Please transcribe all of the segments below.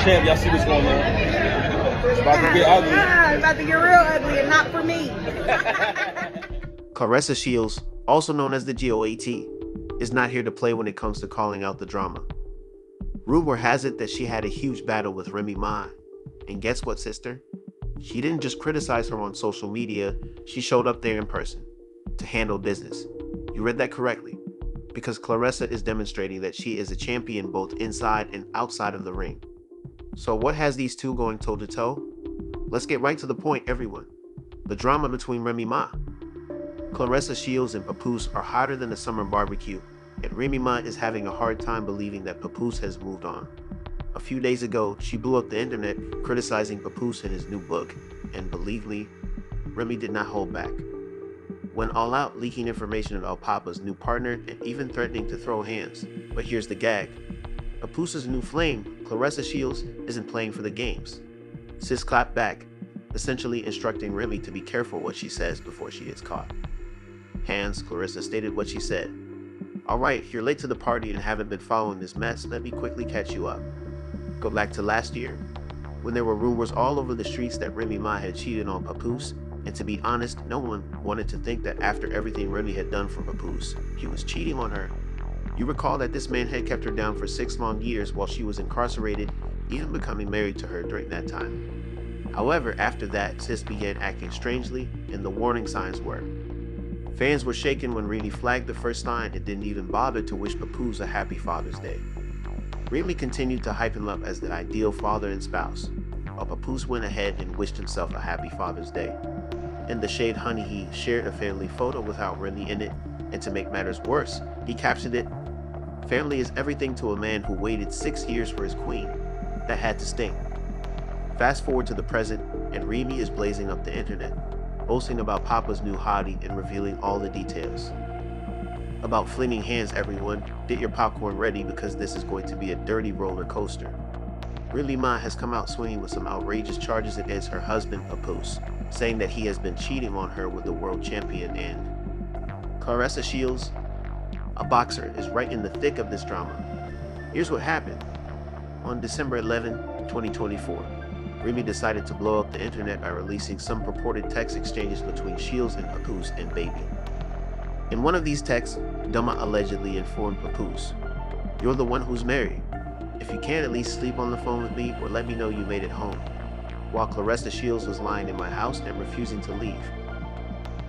champ. Y'all see what's going on. It's about to get ugly. It's about to get real ugly, and not for me. Claressa Shields, also known as the GOAT, is not here to play when it comes to calling out the drama. Rumor has it that she had a huge battle with Remy Ma. And guess what, sister? She didn't just criticize her on social media, she showed up there in person to handle business. You read that correctly, because Claressa is demonstrating that she is a champion both inside and outside of the ring. So what has these two going toe-to-toe? Let's get right to the point, everyone. The drama between Remy Ma. Claressa Shields and Papoose are hotter than a summer barbecue, and Remy Ma is having a hard time believing that Papoose has moved on. A few days ago, she blew up the internet criticizing Papoose in his new book, and believe me, Remy did not hold back. Went all out, leaking information about Papa's new partner and even threatening to throw hands. But here's the gag. Papoose's new flame, Claressa Shields, isn't playing for the games. Sis clapped back, essentially instructing Remy to be careful what she says before she gets caught. Hands, Claressa stated what she said. Alright, if you're late to the party and haven't been following this mess, let me quickly catch you up. Go back to last year, when there were rumors all over the streets that Remy Ma had cheated on Papoose, and to be honest, no one wanted to think that after everything Remy had done for Papoose, he was cheating on her. You recall that this man had kept her down for 6 long years while she was incarcerated, even becoming married to her during that time. However, after that, sis began acting strangely, and the warning signs were. Fans were shaken when Remy flagged the first sign and didn't even bother to wish Papoose a happy Father's Day. Remy continued to hype him up as the ideal father and spouse, while Papoose went ahead and wished himself a happy Father's Day. In the shade Honey, he shared a family photo without Remy in it, and to make matters worse, he captioned it, "Family is everything to a man who waited 6 years for his queen. That had to sting." Fast forward to the present, and Remy is blazing up the internet, boasting about Papa's new hottie and revealing all the details. About flinging hands, everyone, get your popcorn ready because this is going to be a dirty roller coaster. Remy Ma has come out swinging with some outrageous charges against her husband, Papoose, saying that he has been cheating on her with the world champion, and Claressa Shields, a boxer, is right in the thick of this drama. Here's what happened. On December 11, 2024, Remy decided to blow up the internet by releasing some purported text exchanges between Shields and Papoose and Baby. In one of these texts, Duma allegedly informed Papoose, "You're the one who's married. If you can't at least sleep on the phone with me or let me know you made it home," while Claressa Shields was lying in my house and refusing to leave.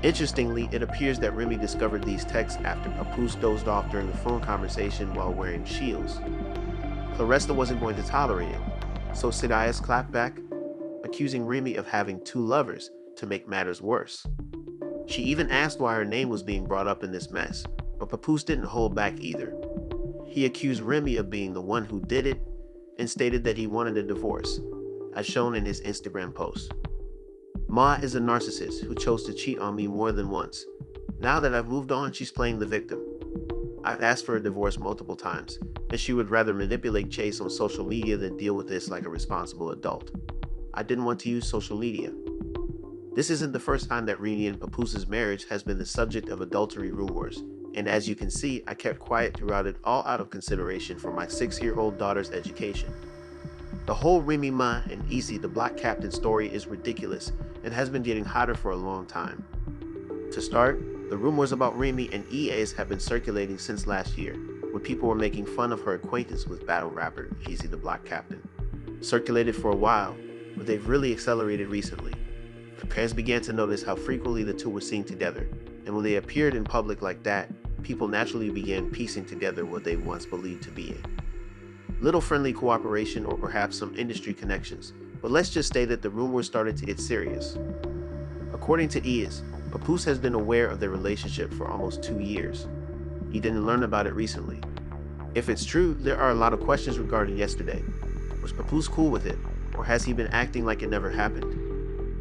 Interestingly, it appears that Remy discovered these texts after Papoose dozed off during the phone conversation while wearing Shields. Claressa wasn't going to tolerate it, so Sidayas clapped back, accusing Remy of having 2 lovers to make matters worse. She even asked why her name was being brought up in this mess, but Papoose didn't hold back either. He accused Remy of being the one who did it and stated that he wanted a divorce, as shown in his Instagram post. "Ma is a narcissist who chose to cheat on me more than once. Now that I've moved on, she's playing the victim. I've asked for a divorce multiple times, and she would rather manipulate Chase on social media than deal with this like a responsible adult. I didn't want to use social media." This isn't the first time that Remy and Papoose's marriage has been the subject of adultery rumors, and as you can see, I kept quiet throughout it, all out of consideration for my 6-year-old daughter's education. The whole Remy Ma and Easy the Black Captain story is ridiculous and has been getting hotter for a long time. To start, the rumors about Remy and EAs have been circulating since last year, when people were making fun of her acquaintance with battle rapper Easy the Black Captain. Circulated for a while, but they've really accelerated recently. Fans began to notice how frequently the two were seen together, and when they appeared in public like that, people naturally began piecing together what they once believed to be a little friendly cooperation or perhaps some industry connections, but let's just say that the rumors started to get serious. According to Ias, Papoose has been aware of their relationship for almost 2 years. He didn't learn about it recently. If it's true, there are a lot of questions regarding yesterday. Was Papoose cool with it, or has he been acting like it never happened?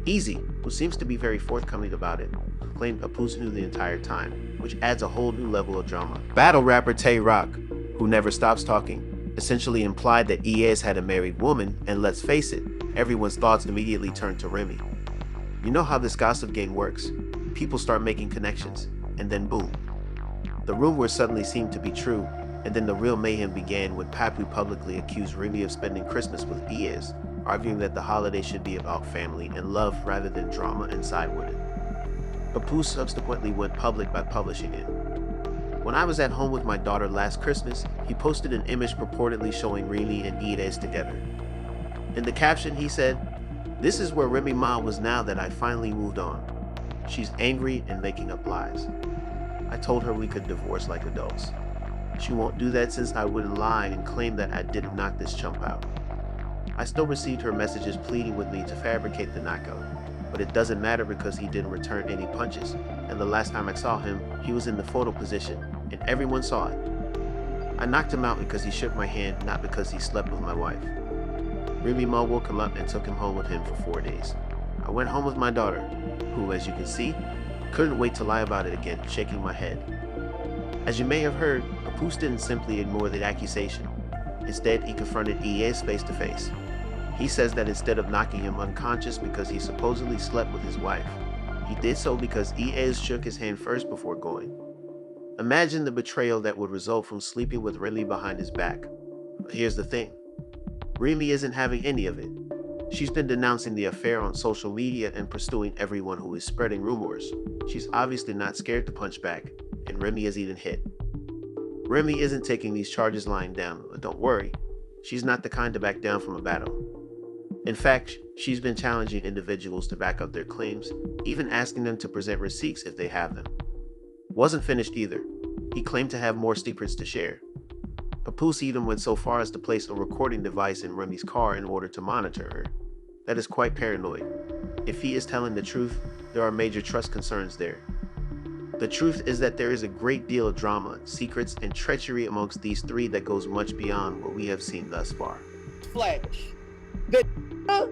Easy, who seems to be very forthcoming about it, claimed Papoose knew the entire time, which adds a whole new level of drama. Battle rapper Tay Rock, who never stops talking, essentially implied that EAs had a married woman, and let's face it, everyone's thoughts immediately turned to Remy. You know how this gossip game works. People start making connections, and then boom. The rumors suddenly seemed to be true, And then the real mayhem began when Papu publicly accused Remy of spending Christmas with Iez, arguing that the holiday should be about family and love rather than drama and sidewarded. Papu subsequently went public by publishing it. When I was at home with my daughter last Christmas, he posted an image purportedly showing Remy and Iez together. In the caption, he said, "This is where Remy Ma was now that I finally moved on. She's angry and making up lies. I told her we could divorce like adults. She won't do that since I wouldn't lie and claim that I didn't knock this chump out. I still received her messages pleading with me to fabricate the knockout, but it doesn't matter because he didn't return any punches, and the last time I saw him, he was in the photo position, and everyone saw it. I knocked him out because he shook my hand, not because he slept with my wife." Remy Ma woke him up and took him home with him for 4 days. I went home with my daughter, who, as you can see, couldn't wait to lie about it again, shaking my head. As you may have heard, Papoose didn't simply ignore the accusation. Instead, he confronted Iez face to face. He says that instead of knocking him unconscious because he supposedly slept with his wife, he did so because Iez shook his hand first before going. Imagine the betrayal that would result from sleeping with Remy behind his back. But here's the thing. Remy isn't having any of it. She's been denouncing the affair on social media and pursuing everyone who is spreading rumors. She's obviously not scared to punch back, and Remy is even hit. Remy isn't taking these charges lying down, but don't worry, she's not the kind to back down from a battle. In fact, she's been challenging individuals to back up their claims, even asking them to present receipts if they have them. Wasn't finished either. He claimed to have more secrets to share. Papoose even went so far as to place a recording device in Remy's car in order to monitor her. That is quite paranoid. If he is telling the truth, there are major trust concerns there. The truth is that there is a great deal of drama, secrets, and treachery amongst these three that goes much beyond what we have seen thus far. Flash. That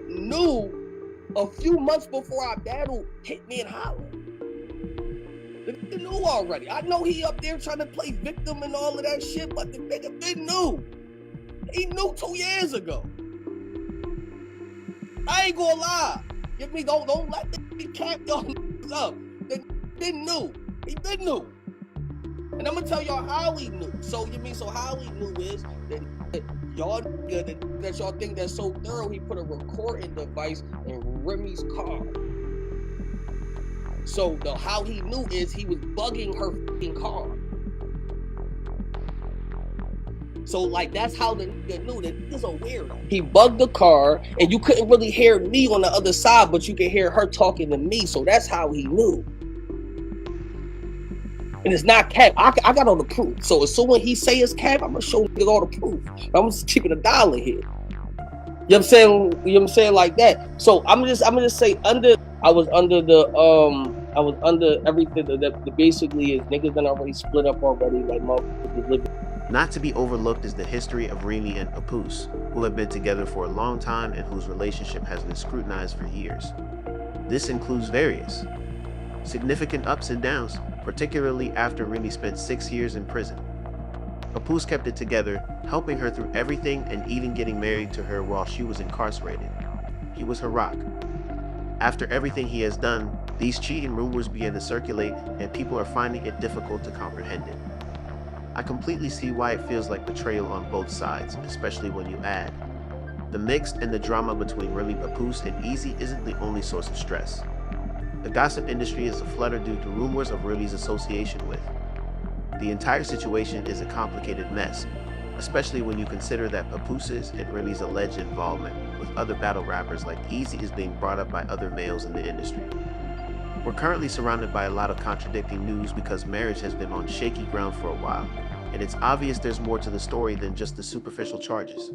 knew a few months before our battle hit me in Holland. The nigga knew already. I know he up there trying to play victim and all of that shit, but the nigga been knew. He knew 2 years ago. I ain't gonna lie. Give me don't let the nigga cap y'all up. The nigga been knew. He been knew. And I'm gonna tell y'all how he knew. So how he knew is that y'all that y'all think that's so thorough, he put a recording device in Remy's car. So how he knew is he was bugging her fucking car. So that's how the nigga knew that nigga's a weirdo. He bugged the car, and you couldn't really hear me on the other side, but you could hear her talking to me. So that's how he knew. And it's not cap. I got all the proof. So as soon as he say it's cap, I'm gonna show niggas all the proof. I'm just keeping $1 here. You know what I'm saying? You know what I'm saying, like that. So I'm just say I was under everything that basically is niggas been already split up already, like motherfuckers living. Not to be overlooked is the history of Remy and Papoose, who have been together for a long time and whose relationship has been scrutinized for years. This includes various significant ups and downs, particularly after Remy spent 6 years in prison. Papoose kept it together, helping her through everything and even getting married to her while she was incarcerated. He was her rock. After everything he has done, these cheating rumors began to circulate and people are finding it difficult to comprehend it. I completely see why it feels like betrayal on both sides, especially when you add the mixed and the drama between Remy Papoose and Easy isn't the only source of stress. The gossip industry is aflutter due to rumors of Remy's association with. The entire situation is a complicated mess, especially when you consider that Papoose's and Remy's alleged involvement with other battle rappers like Easy is being brought up by other males in the industry. We're currently surrounded by a lot of contradicting news because marriage has been on shaky ground for a while, and it's obvious there's more to the story than just the superficial charges.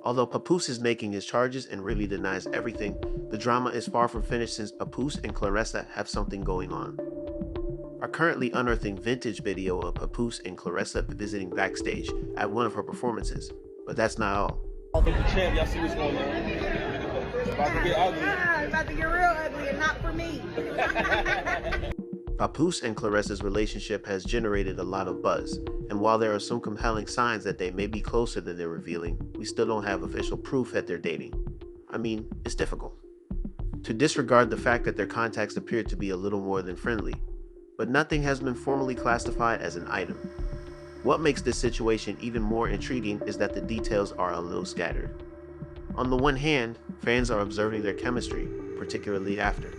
Although Papoose is making his charges and Remy denies everything, the drama is far from finished since Papoose and Claressa have something going on. Are currently unearthing vintage video of Papoose and Claressa visiting backstage at one of her performances, but that's not all. The champ, y'all see what's going on? It's about to get ugly. It's about to get real ugly, and not for me. Papoose and Claressa's relationship has generated a lot of buzz, and while there are some compelling signs that they may be closer than they're revealing, we still don't have official proof that they're dating. I mean, it's difficult to disregard the fact that their contacts appear to be a little more than friendly, but nothing has been formally classified as an item. What makes this situation even more intriguing is that the details are a little scattered. On the one hand, fans are observing their chemistry, particularly after.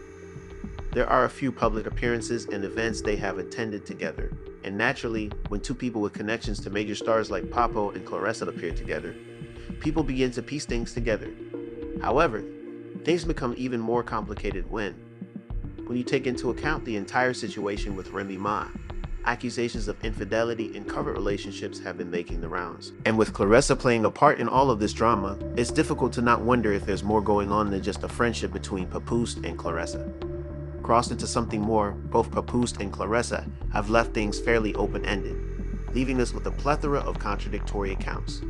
There are a few public appearances and events they have attended together, and naturally, when two people with connections to major stars like Papo and Claressa appear together, people begin to piece things together. However, things become even more complicated when you take into account the entire situation with Remy Ma. Accusations of infidelity and covert relationships have been making the rounds. And with Claressa playing a part in all of this drama, it's difficult to not wonder if there's more going on than just a friendship between Papoose and Claressa. Crossed into something more, both Papoose and Claressa have left things fairly open-ended, leaving us with a plethora of contradictory accounts.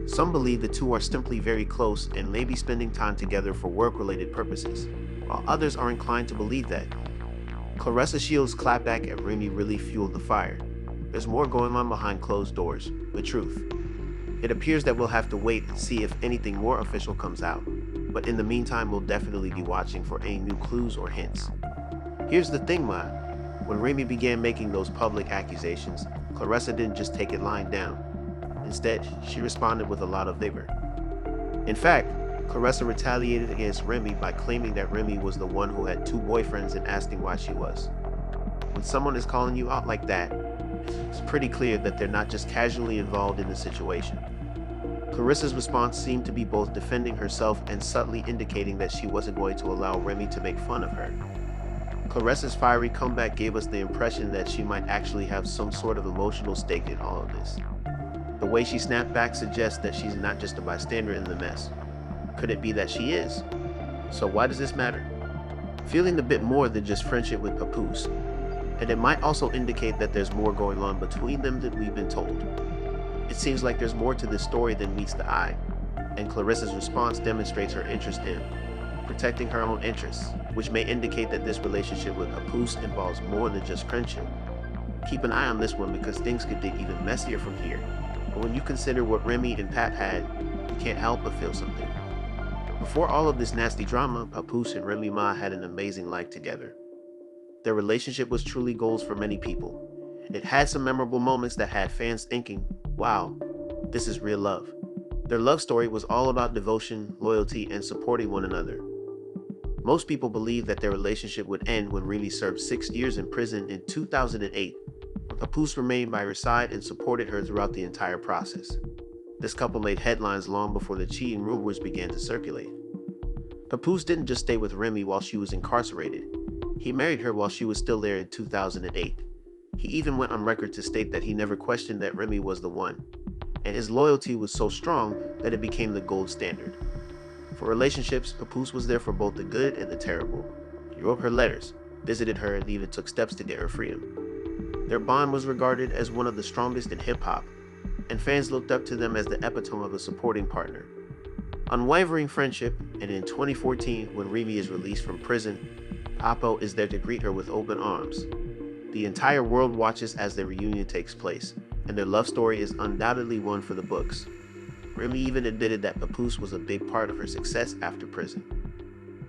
Some believe the two are simply very close and may be spending time together for work-related purposes, while others are inclined to believe that Claressa Shields' clapback at Remy really fueled the fire. There's more going on behind closed doors, the truth. It appears that we'll have to wait and see if anything more official comes out, but in the meantime we'll definitely be watching for any new clues or hints. Here's the thing, Ma. When Remy began making those public accusations, Claressa didn't just take it lying down. Instead, she responded with a lot of vigor. In fact, Claressa retaliated against Remy by claiming that Remy was the one who had two boyfriends and asking why she was. When someone is calling you out like that, it's pretty clear that they're not just casually involved in the situation. Claressa's response seemed to be both defending herself and subtly indicating that she wasn't going to allow Remy to make fun of her. Claressa's fiery comeback gave us the impression that she might actually have some sort of emotional stake in all of this. The way she snapped back suggests that she's not just a bystander in the mess. Could it be that she is? So why does this matter? Feeling a bit more than just friendship with Papoose, and it might also indicate that there's more going on between them than we've been told. It seems like there's more to this story than meets the eye, and Claressa's response demonstrates her interest in protecting her own interests, which may indicate that this relationship with Papoose involves more than just friendship. Keep an eye on this one because things could get even messier from here, but when you consider what Remy and Pap had, you can't help but feel something. Before all of this nasty drama, Papoose and Remy Ma had an amazing life together. Their relationship was truly goals for many people. It had some memorable moments that had fans thinking, wow, this is real love. Their love story was all about devotion, loyalty, and supporting one another. Most people believe that their relationship would end when Remy served 6 years in prison in 2008. Papoose remained by her side and supported her throughout the entire process. This couple made headlines long before the cheating rumors began to circulate. Papoose didn't just stay with Remy while she was incarcerated. He married her while she was still there in 2008. He even went on record to state that he never questioned that Remy was the one, and his loyalty was so strong that it became the gold standard. For relationships, Papoose was there for both the good and the terrible. He wrote her letters, visited her, and even took steps to get her freedom. Their bond was regarded as one of the strongest in hip-hop, and fans looked up to them as the epitome of a supporting partner. Unwavering friendship, and in 2014, when Remy is released from prison, Papo is there to greet her with open arms. The entire world watches as their reunion takes place, and their love story is undoubtedly one for the books. Remy even admitted that Papoose was a big part of her success after prison.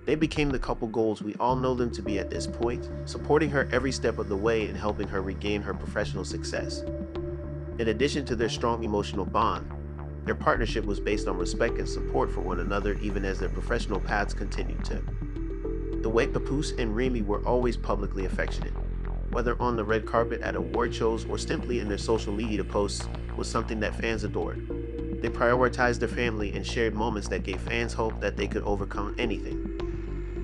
They became the couple goals we all know them to be at this point, supporting her every step of the way and helping her regain her professional success. In addition to their strong emotional bond, their partnership was based on respect and support for one another even as their professional paths continued to. The way Papoose and Remy were always publicly affectionate, whether on the red carpet at award shows or simply in their social media posts, was something that fans adored. They prioritized their family and shared moments that gave fans hope that they could overcome anything.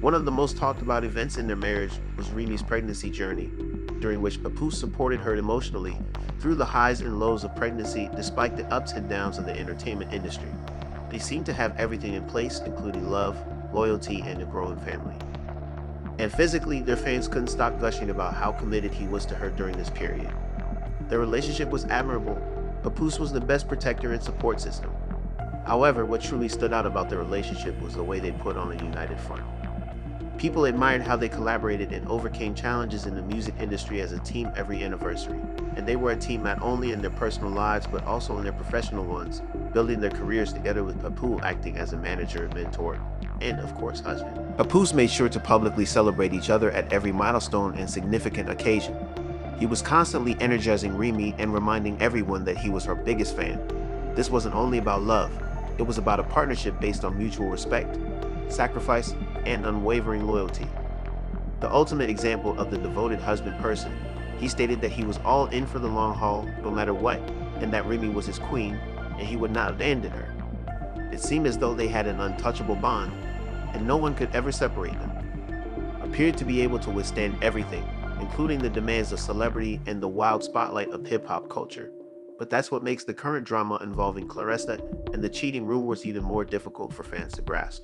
One of the most talked about events in their marriage was Remy's pregnancy journey, during which Papoose supported her emotionally through the highs and lows of pregnancy despite the ups and downs of the entertainment industry. They seemed to have everything in place, including love, loyalty, and a growing family. And physically, their fans couldn't stop gushing about how committed he was to her during this period. Their relationship was admirable. Papoose was the best protector and support system. However, what truly stood out about their relationship was the way they put on a united front. People admired how they collaborated and overcame challenges in the music industry as a team every anniversary, and they were a team not only in their personal lives but also in their professional ones, building their careers together with Papoose acting as a manager, mentor, and of course husband. Papoose made sure to publicly celebrate each other at every milestone and significant occasion. He was constantly energizing Remy and reminding everyone that he was her biggest fan. This wasn't only about love, it was about a partnership based on mutual respect, sacrifice, and unwavering loyalty. The ultimate example of the devoted husband person, he stated that he was all in for the long haul no matter what, and that Remy was his queen and he would not abandon her. It seemed as though they had an untouchable bond, and no one could ever separate them. Appeared to be able to withstand everything, including the demands of celebrity and the wild spotlight of hip-hop culture. But that's what makes the current drama involving Claressa and the cheating rumors even more difficult for fans to grasp.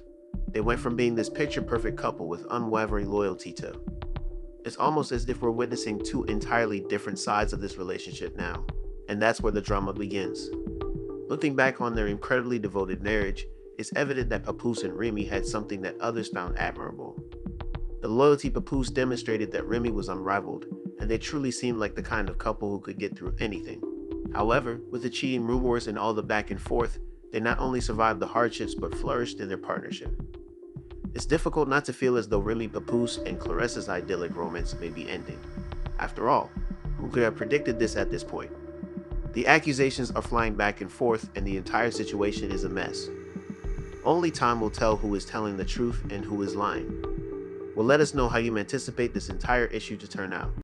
They went from being this picture-perfect couple with unwavering loyalty to, it's almost as if we're witnessing two entirely different sides of this relationship now, and that's where the drama begins. Looking back on their incredibly devoted marriage, it's evident that Papoose and Remy had something that others found admirable. The loyalty Papoose demonstrated that Remy was unrivaled, and they truly seemed like the kind of couple who could get through anything. However, with the cheating rumors and all the back and forth, they not only survived the hardships but flourished in their partnership. It's difficult not to feel as though Remy Papoose and Claressa's idyllic romance may be ending. After all, who could have predicted this at this point? The accusations are flying back and forth, and the entire situation is a mess. Only time will tell who is telling the truth and who is lying. Well, let us know how you anticipate this entire issue to turn out.